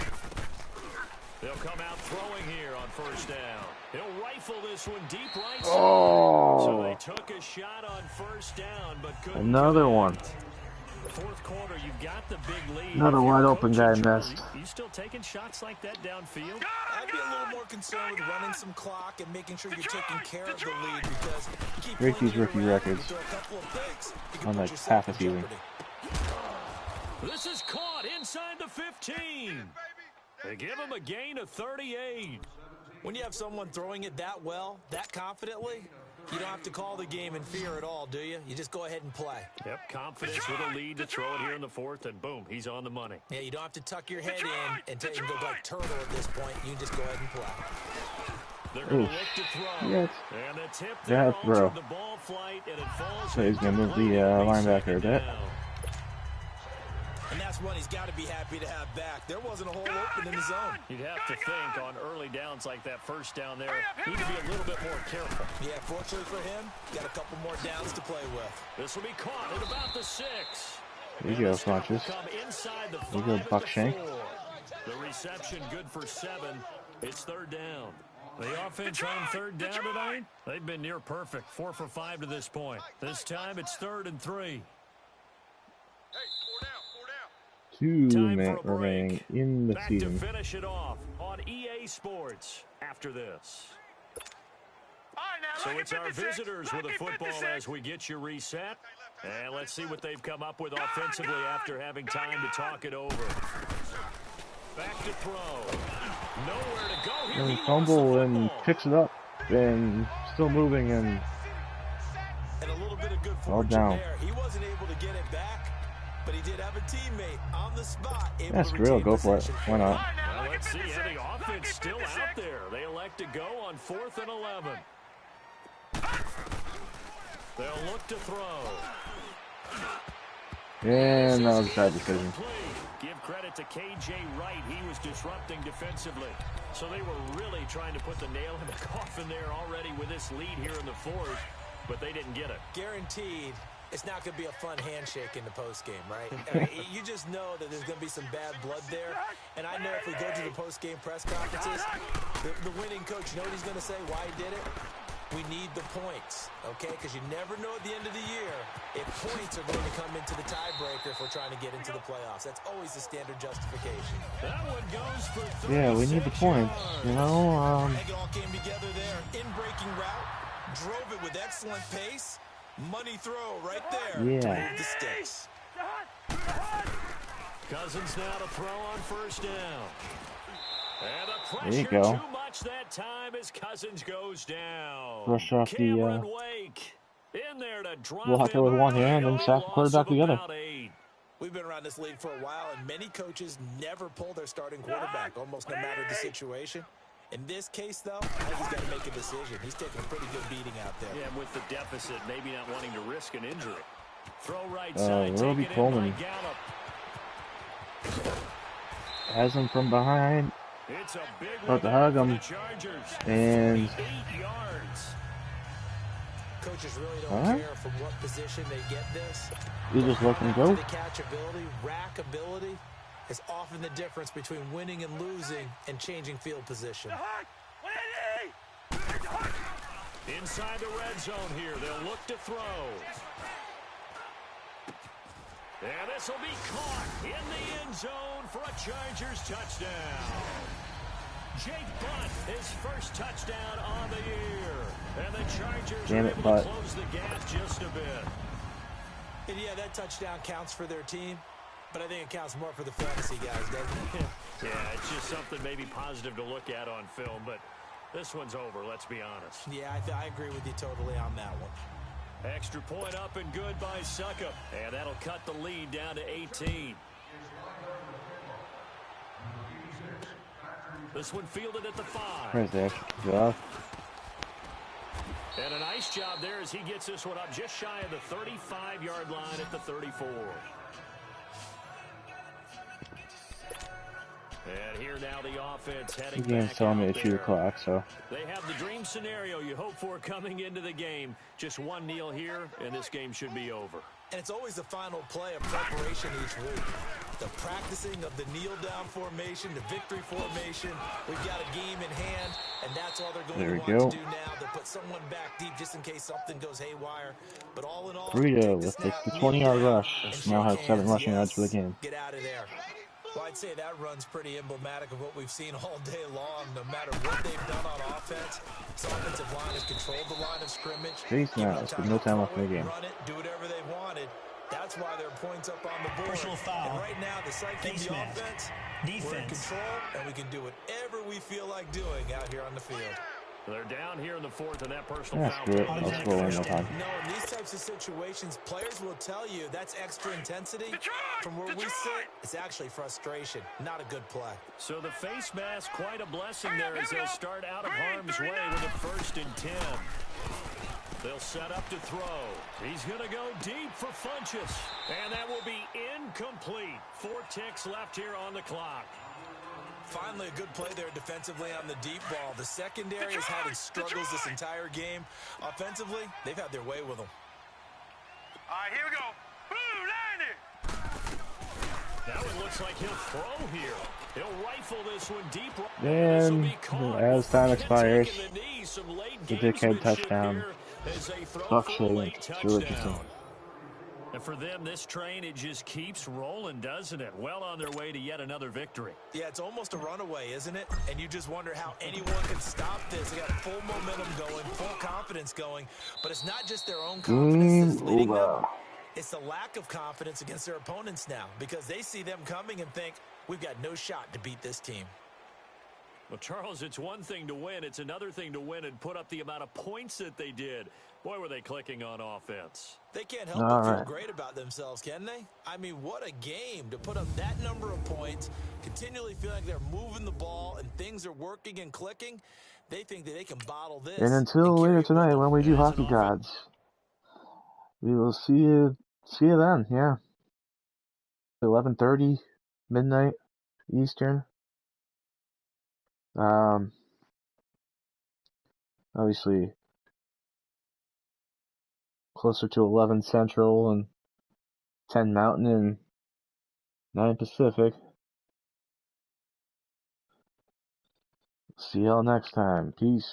They'll come out throwing here on first down. He'll rifle this one deep right side. Oh! So they took a shot on first down, but couldn't Another connect. one. Fourth quarter, you've got the big lead. Another If you're wide open coaching guy Drew, missed. You still taking shots like that downfield? I'd be a little more concerned with running some clock and making sure you're taking care of the lead, because you keep Ricky's playing it rookie around, records you throw a couple of picks, you can on put like yourself half a in season. jeopardy. This is caught inside the 15. They give him a gain of 38. When you have someone throwing it that well, that confidently, you don't have to call the game in fear at all, do you? You just go ahead and play. Yep, confidence with a lead to throw it here in the fourth, and boom, he's on the money. Yeah, you don't have to tuck your head in and go like turtle at this point. You just go ahead and play. They're going Oof. to look to throw. Yes. And the tip Yeah, there throw. altered the ball flight, and it falls. So he's gonna move the linebacker a bit. And that's one he's got to be happy to have back. There wasn't a hole open in the zone. You'd have to think on early downs like that first down there, he need to be a little bit more careful. Yeah, fortunately for him, got a couple more downs to play with. This will be caught at about the 6. There you go, Funches. Come inside the There you go, 5 Buckshank. at the 4. The reception good for 7. It's third down. The offense on third down tonight, they've been near perfect. 4 for 5 to this point. This time it's 3rd and 3. 2 Time minutes for a remaining break. in the Back season. to finish it off on EA Sports after this. So it's our visitors with a football as we get you reset. And let's see what they've come up with offensively after having time to talk it over. Back to throw. Nowhere to go here. And He lost fumble the and football. picks it up and still moving and And a little bit of good all fortune down. there. He wasn't able to get it back, but he did have a teammate on the spot. Able That's to real. retain Go for it. possession. Why not? Now let's see how the offense still out there. They elect to go on 4th and 11. They'll look to throw. And that was a bad decision. Give credit to KJ Wright. He was disrupting defensively. So they were really trying to put the nail in the coffin there already with this lead here in the 4th, but they didn't get it. Guaranteed, it's not going to be a fun handshake in the postgame, right? I mean, you just know that there's going to be some bad blood there. And I know if we go to the postgame press conferences, the winning coach, you know what he's going to say, why he did it? We need the points, okay? Because you never know at the end of the year if points are going to come into the tiebreaker if we're trying to get into the playoffs. That's always the standard justification. That one goes for 36 Yeah, we need the points. You know, I think it all came together there. In-breaking route, drove it with excellent pace. Money throw right there to Yeah. move the sticks. Cousins now to throw on first down. And the There you pressure go. too much that time as Cousins goes down. Brush off the, Cameron Wake in there to drop blocker him with one early. hand and A sack the loss quarterback of with the other. about 8. We've been around this league for a while, and many coaches never pull their starting quarterback, almost no matter the situation. In this case, though, I think he's got to make a decision. He's taking a pretty good beating out there. Yeah, with the deficit, maybe not wanting to risk an injury. Throw right side, Roby taken in Coleman. by Gallup. Has him from behind. It's a big About to one hug for the him. Chargers. And 48 yards. Coaches really don't care from what position they get this. you just let him go. The catchability, rack ability is often the difference between winning and losing and changing field position. Inside the red zone here, they'll look to throw. And this will be caught in the end zone for a Chargers touchdown. Jake Butt, his first touchdown on the year. And the Chargers are able to close the gap just a bit. And yeah, that touchdown counts for their team, but I think it counts more for the fantasy guys, doesn't it? Yeah, it's just something maybe positive to look at on film, but this one's over, let's be honest. Yeah, I agree with you totally on that one. Extra point up and good by Succop. And that'll cut the lead down to 18. This one fielded at the 5. Where's the extra job? And a nice job there as he gets this one up just shy of the 35-yard line at the 34. And here now the offense heading back telling me out to shoot a there. clock, so They have the dream scenario you hope for coming into the game. Just one kneel here, and this game should be over. And it's always the final play of preparation each week. The practicing of the kneel-down formation, the victory formation. We've got a game in hand, and that's all they're going to want to do now. They'll put someone back deep just in case something goes haywire. But all in all, Burrito with the 20-yard rush now has 7 rushing yards for the game. Get out of there. Well, I'd say that run's pretty emblematic of what we've seen all day long. No matter what they've done on offense, this offensive line has controlled the line of scrimmage. Face mask with no time left in the game. Run it, do whatever they wanted. That's why there are points up on the board. Personal foul. And right now, the psyche of the offense, we're in Defense. control, and we can do whatever we feel like doing out here on the field. They're down here in the 4th, and that personal Yeah, foul. screw it. I'll score one more time. No, in these types of situations, players will tell you that's extra intensity. From where we sit, it's actually frustration, not a good play. So the face mask, quite a blessing there as they'll start out of harm's way with a 1st and 10. They'll set up to throw. He's going to go deep for Funchess. And that will be incomplete. 4 ticks left here on the clock. Finally, a good play there defensively on the deep ball. The secondary has had its struggles this entire game. Offensively, they've had their way with them. All right, here we go. Blue, line it. That one looks like he'll throw here. He'll rifle this one deep. And as time expires, the dickhead touchdown. Actually, it's really interesting. And for them, this train, it just keeps rolling, doesn't it? Well on their way to yet another victory. Yeah, it's almost a runaway, isn't it? And you just wonder how anyone can stop this. They got full momentum going, full confidence going. But it's not just their own confidence that's leading them. It's the lack of confidence against their opponents now because they see them coming and think, we've got no shot to beat this team. Well, Charles, it's one thing to win. It's another thing to win and put up the amount of points that they did. Boy, were they clicking on offense. They can't help but feel great about themselves, can they? I mean, what a game to put up that number of points, continually feeling like they're moving the ball and things are working and clicking. They think that they can bottle this. And until later tonight when we do Hockey Gods, we will see you then, yeah. 11:30, midnight, Eastern. Obviously closer to 11 Central and 10 Mountain and 9 Pacific. See y'all next time. Peace.